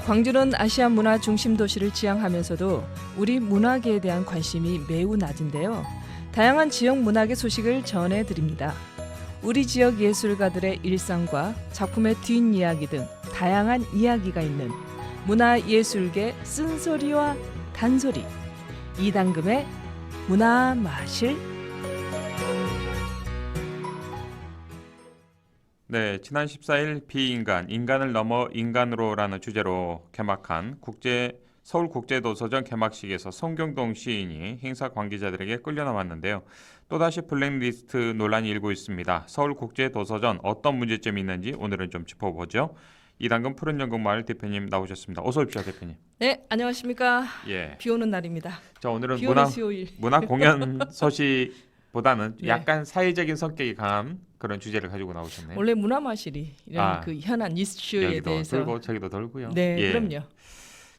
광주는 아시아 문화 중심 도시를 지향하면서도 우리 문화계에 대한 관심이 매우 낮은데요. 다양한 지역 문학의 소식을 전해드립니다. 우리 지역 예술가들의 일상과 작품의 뒷이야기 등 다양한 이야기가 있는 문화예술계 쓴소리와 단소리, 이당금의 문화마실. 네, 지난 14일 비인간, 인간을 넘어 인간으로라는 주제로 개막한 서울국제도서전 개막식에서 송경동 시인이 행사 관계자들에게 끌려나왔는데요. 또다시 블랙리스트 논란이 일고 있습니다. 서울국제도서전 어떤 문제점이 있는지 오늘은 좀 짚어보죠. 이당금 푸른연극마을 대표님 나오셨습니다. 어서 오십시오, 대표님. 네, 안녕하십니까. 예. 비 오는 날입니다. 자, 오늘은 비 오는 수요일. 문화 공연 소식보다는 네. 약간 사회적인 성격이 강한 그런 주제를 가지고 나오셨네요. 원래 문화마실이 이런 그 현안 이슈에 여기도 대해서 돌고 저기도 돌고요. 네, 예. 그럼요.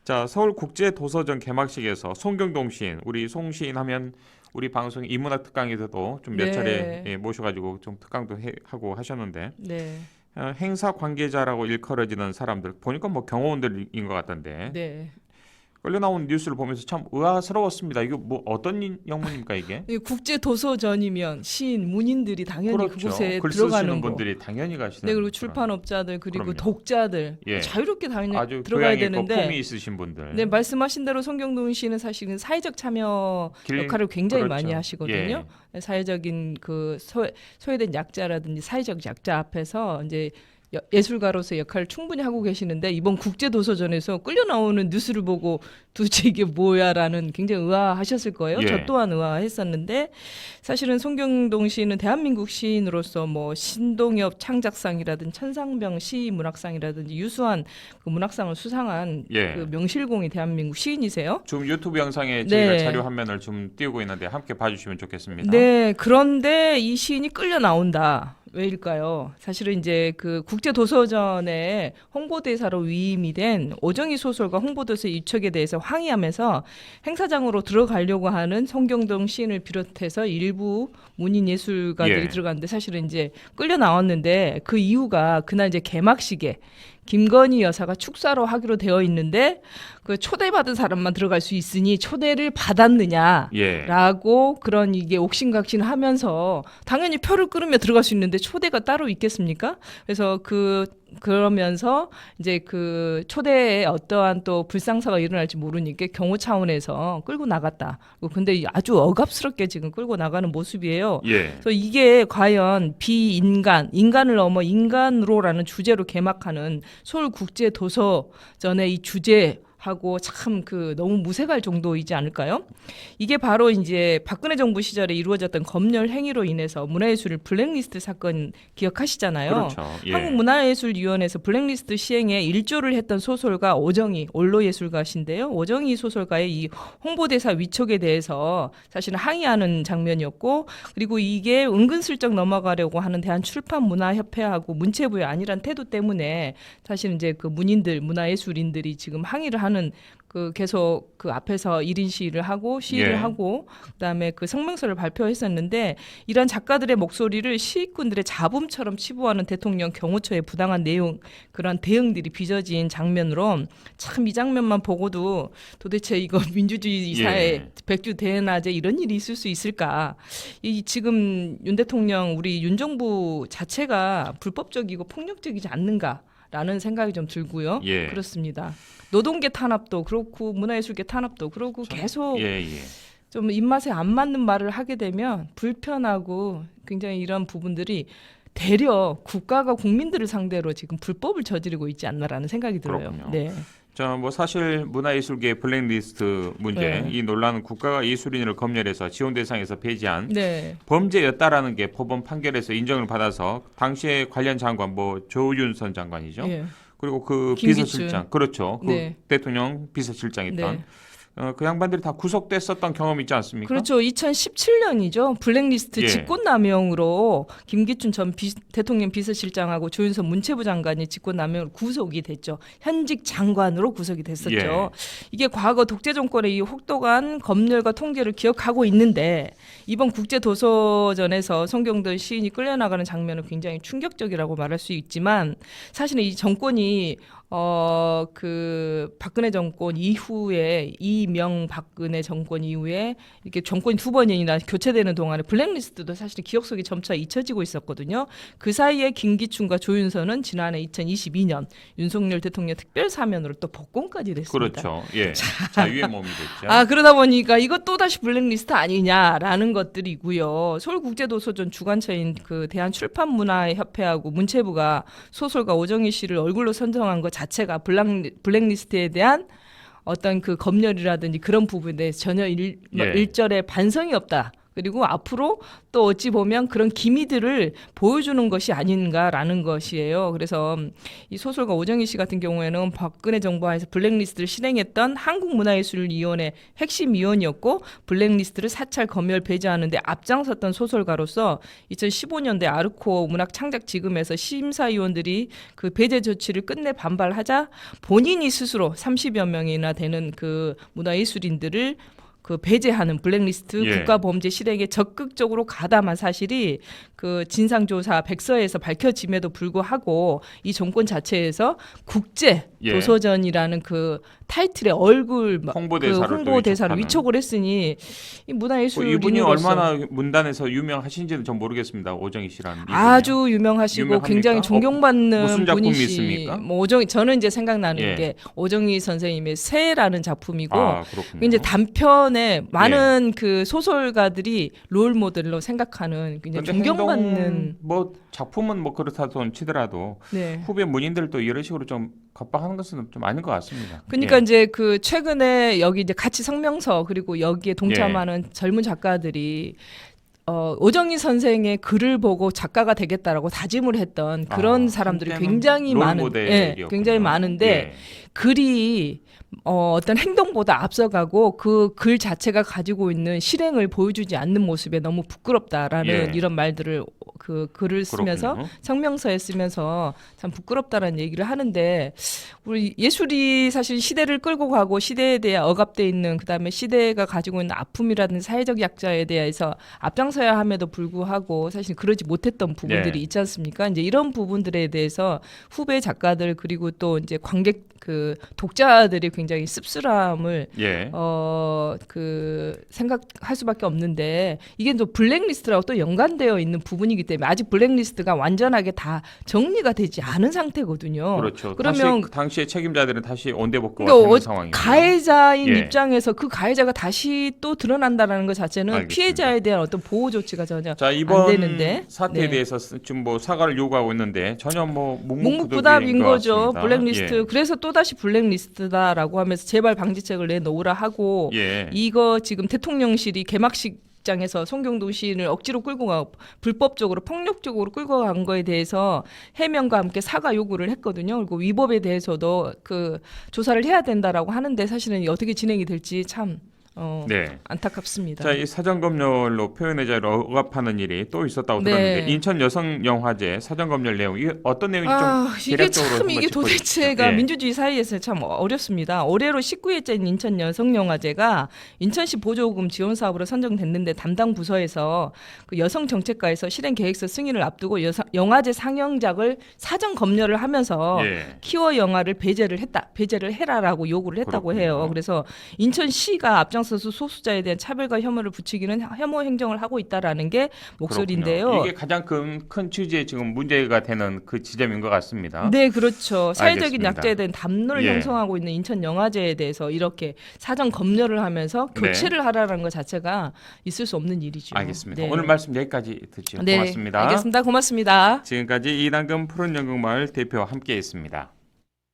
자, 서울국제도서전 개막식에서 송경동 시인, 우리 송 시인 하면 우리 방송 이문학 특강에서도 좀 몇 네. 차례 모셔가지고 좀 특강도 하고 하셨는데 네, 행사 관계자라고 일컬어지는 사람들 보니까 뭐 경호원들인 것 같던데 네. 끌려 나온 뉴스를 보면서 참 의아스러웠습니다. 이거 뭐 어떤 영문입니까 이게? 국제 도서전이면 시인, 문인들이 당연히 그렇죠. 그곳에 글 들어가는 쓰시는 거. 분들이 당연히 가시는. 네, 그리고 그런. 출판업자들 그리고 그럼요. 독자들 예. 자유롭게 당연히 아주 들어가야 교양이 있고 되는데. 품이 있으신 분들. 네, 말씀하신 대로 송경동 씨는 사실은 사회적 참여 역할을 굉장히 그렇죠. 많이 하시거든요. 예. 사회적인 그 소외된 약자라든지 사회적 약자 앞에서 이제 예술가로서의 역할을 충분히 하고 계시는데 이번 국제도서전에서 끌려 나오는 뉴스를 보고 도대체 이게 뭐야라는 굉장히 의아하셨을 거예요. 예. 저 또한 의아했었는데 사실은 송경동 시인은 대한민국 시인으로서 뭐 신동엽 창작상이라든지 천상병 시문학상이라든지 유수한 그 문학상을 수상한 예. 그 명실공히 대한민국 시인이세요. 지금 유튜브 영상에 저희가 네. 자료 화면을 좀 띄우고 있는데 함께 봐주시면 좋겠습니다. 네, 그런데 이 시인이 끌려 나온다. 왜일까요? 사실은 이제 그 국제도서전에 홍보대사로 위임이 된 오정희 소설가 홍보도서 유척에 대해서 항의하면서 행사장으로 들어가려고 하는 송경동 시인을 비롯해서 일부 문인 예술가들이 예. 들어갔는데 사실은 이제 끌려 나왔는데 그 이유가 그날 이제 개막식에 김건희 여사가 축사로 하기로 되어 있는데 그 초대받은 사람만 들어갈 수 있으니 초대를 받았느냐? 예. 라고 그런 이게 옥신각신하면서 당연히 표를 끊으며 들어갈 수 있는데 초대가 따로 있겠습니까? 그래서 그러면서 이제 그 초대에 어떠한 또 불상사가 일어날지 모르니까 경호 차원에서 끌고 나갔다. 근데 아주 억압스럽게 지금 끌고 나가는 모습이에요. 예. 그래서 이게 과연 인간을 넘어 인간으로라는 주제로 개막하는 서울국제도서전의 이 주제 하고 참 그 너무 무색할 정도이지 않을까요? 이게 바로 이제 박근혜 정부 시절에 이루어졌던 검열 행위로 인해서 문화예술 블랙리스트 사건 기억하시잖아요. 그렇죠. 예. 한국문화예술위원회에서 블랙리스트 시행에 일조를 했던 소설가 오정희 원로예술가신데요. 오정희 소설가의 이 홍보대사 위촉에 대해서 사실은 항의하는 장면이었고 그리고 이게 은근슬쩍 넘어가려고 하는 대한출판문화협회하고 문체부의 안일한 태도 때문에 사실 이제 그 문화예술인들이 지금 항의를 하는 그 계속 그 앞에서 1인 시위를 하고 예. 하고 그다음에 그 성명서를 발표했었는데 이런 작가들의 목소리를 시위꾼들의 자범처럼 치부하는 대통령 경호처의 부당한 내용 그런 대응들이 빚어진 장면으로 참 이 장면만 보고도 도대체 이거 민주주의 사회 예. 백주 대낮에 이런 일이 있을 수 있을까? 이 지금 윤 대통령 우리 윤 정부 자체가 불법적이고 폭력적이지 않는가라는 생각이 좀 들고요. 예. 그렇습니다. 노동계 탄압도 그렇고 문화예술계 탄압도 그렇고 계속 예. 좀 입맛에 안 맞는 말을 하게 되면 불편하고 굉장히 이런 부분들이 되려 국가가 국민들을 상대로 지금 불법을 저지르고 있지 않나라는 생각이 들어요. 그렇군요. 네. 자, 뭐 사실 문화예술계 블랙리스트 문제, 네. 이 논란은 국가가 예술인을 검열해서 지원 대상에서 폐지한 네. 범죄였다라는 게 법원 판결에서 인정을 받아서 당시에 관련 장관 뭐 조윤선 장관이죠. 예. 그리고 그 김기춘. 비서실장, 그렇죠. 그 네. 대통령 비서실장이던 네. 그 양반들이 다 구속됐었던 경험이 있지 않습니까? 그렇죠. 2017년이죠. 블랙리스트 예. 직권남용으로 김기춘 전 대통령 비서실장하고 조윤선 문체부 장관이 직권남용으로 구속이 됐죠. 현직 장관으로 구속이 됐었죠. 예. 이게 과거 독재 정권의 이 혹독한 검열과 통제를 기억하고 있는데 이번 국제도서전에서 송경돈 시인이 끌려나가는 장면은 굉장히 충격적이라고 말할 수 있지만 사실은 이 정권이 그 박근혜 정권 이후에 이명박근혜 정권 이후에 이렇게 정권이 두 번이나 교체되는 동안에 블랙리스트도 사실 기억 속에 점차 잊혀지고 있었거든요. 그 사이에 김기춘과 조윤선은 지난해 2022년 윤석열 대통령 특별 사면으로 또 복권까지 됐습니다. 그렇죠. 예. 자유의 몸이 됐죠. 그러다 보니까 이것 또다시 블랙리스트 아니냐라는 것들이고요. 서울국제도서전 주관처인 그 대한출판문화협회하고 문체부가 소설가 오정희 씨를 얼굴로 선정한 것 자체가 블랙리스트에 대한 어떤 그 검열이라든지 그런 부분에 대해서 전혀 일절의 반성이 없다. 그리고 앞으로 또 어찌 보면 그런 기미들을 보여주는 것이 아닌가라는 것이에요. 그래서 이 소설가 오정희 씨 같은 경우에는 박근혜 정부 하에서 블랙리스트를 실행했던 한국문화예술위원회 핵심 위원이었고 블랙리스트를 사찰 검열 배제하는 데 앞장섰던 소설가로서 2015년대 아르코 문학창작지금에서 심사위원들이 그 배제 조치를 끝내 반발하자 본인이 스스로 30여 명이나 되는 그 문화예술인들을 그 배제하는 블랙리스트 예. 국가범죄 실행에 적극적으로 가담한 사실이 그 진상조사 백서에서 밝혀짐에도 불구하고 이 정권 자체에서 국제 예. 도서전이라는 그 타이틀의 얼굴 홍보대사를 또 홍보대사를 위촉하는. 위촉을 했으니 이 문화예술인으로서 이분이 얼마나 문단에서 유명하신지는 전 모르겠습니다. 오정희 씨라는 이분이요. 아주 유명하시고 유명합니까? 굉장히 존경받는 무슨 작품이 분이시. 있습니까? 뭐 저는 이제 생각나는 예. 게 오정희 선생님의 새라는 작품이고 그렇군요. 이제 단편에 많은 그 소설가들이 롤 모델로 생각하는 굉장히 근데 존경받는 뭐 작품은 뭐 그렇다 돈 치더라도 네. 후배 문인들도 이런 식으로 좀 겁박하는 것은 좀 아닌 것 같습니다. 그러니까 예. 이제 그 최근에 여기 이제 같이 성명서 그리고 여기에 동참하는 예. 젊은 작가들이 오정희 선생의 글을 보고 작가가 되겠다라고 다짐을 했던 그런 사람들이 굉장히 굉장히 많은데 예. 글이 어떤 행동보다 앞서가고 그 글 자체가 가지고 있는 실행을 보여주지 않는 모습에 너무 부끄럽다라는 예. 이런 말들을 그 글을 쓰면서 그렇군요. 성명서에 쓰면서 참 부끄럽다라는 얘기를 하는데 우리 예술이 사실 시대를 끌고 가고 시대에 대해 억압돼 있는 그다음에 시대가 가지고 있는 아픔이라든지 사회적 약자에 대해서 앞장서야 함에도 불구하고 사실 그러지 못했던 부분들이 예. 있지 않습니까? 이제 이런 부분들에 대해서 후배 작가들 그리고 또 이제 관객 그 독자들이 굉장히 씁쓸함을 예. 그 생각할 수밖에 없는데 이게 또 블랙리스트라고 또 연관되어 있는 부분이기 때문에 아직 블랙리스트가 완전하게 다 정리가 되지 않은 상태거든요. 그렇죠. 그러면 당시의 책임자들은 다시 온대복구가 그러니까 되는 상황이에요. 가해자인 예. 입장에서 그 가해자가 다시 또 드러난다라는 것 자체는 알겠습니다. 피해자에 대한 어떤 보호 조치가 전혀 자, 이번 안 되는데 사태에 네. 대해서 지금 뭐 사과를 요구하고 있는데 전혀 뭐 묵묵부답인 거죠. 블랙리스트. 예. 그래서 또다시 블랙리스트다라고 하면서 재발 방지책을 내놓으라 하고 예. 이거 지금 대통령실이 개막식장에서 송경동 시인을 억지로 끌고 가 불법적으로 폭력적으로 끌고 간 거에 대해서 해명과 함께 사과 요구를 했거든요. 그리고 위법에 대해서도 그 조사를 해야 된다라고 하는데 사실은 어떻게 진행이 될지 참 네. 안타깝습니다. 자, 이 사전검열로 표현의 자유를 억압하는 일이 또 있었다고 네. 들었는데 인천 여성영화제 사전검열 내용 이게 어떤 내용인지 좀 이게 대략적으로 참 한번 이게 짚어주시죠. 도대체가 예. 민주주의 사이에서 참 어렵습니다. 올해로 19회째인 인천 여성영화제가 인천시 보조금 지원 사업으로 선정됐는데 담당 부서에서 그 여성 정책과에서 실행 계획서 승인을 앞두고 영화제 상영작을 사전 검열을 하면서 예. 키워 영화를 배제를 해라라고 요구를 했다고 그렇군요. 해요. 그래서 인천시가 앞장서서 소수자에 대한 차별과 혐오를 부추기는 혐오 행정을 하고 있다라는 게 목소리인데요. 그렇군요. 이게 가장 큰 취지의 지금 문제가 되는 그 지점인 것 같습니다. 네, 그렇죠. 사회적인 알겠습니다. 약자에 대한 담론을 예. 형성하고 있는 인천 영화제에 대해서 이렇게 사전 검열을 하면서 네. 교체를 하라는 것 자체가 있을 수 없는 일이죠. 알겠습니다. 네. 오늘 말씀 여기까지 듣죠. 네, 고맙습니다. 알겠습니다. 고맙습니다. 지금까지 이당금 푸른연극마을 대표와 함께했습니다.